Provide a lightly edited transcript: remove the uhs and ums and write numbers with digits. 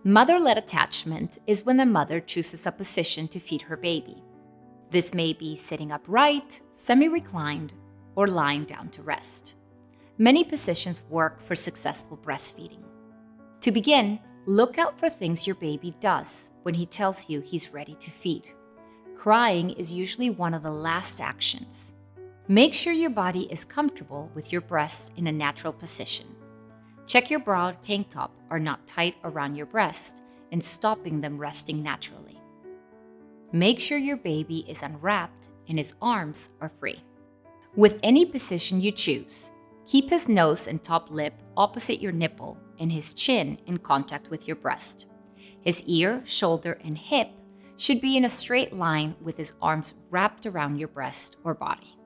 Mother-led attachment is when the mother chooses a position to feed her baby. This may be sitting upright, semi-reclined, or lying down to rest. Many positions work for successful breastfeeding. To begin, look out for things your baby does when he tells you he's ready to feed. Crying is usually one of the last actions. Make sure your body is comfortable with your breasts in a natural position. Check your bra or tank top are not tight around your breast and stopping them resting naturally. Make sure your baby is unwrapped and his arms are free. With any position you choose, keep his nose and top lip opposite your nipple and his chin in contact with your breast. His ear, shoulder, and hip should be in a straight line with his arms wrapped around your breast or body.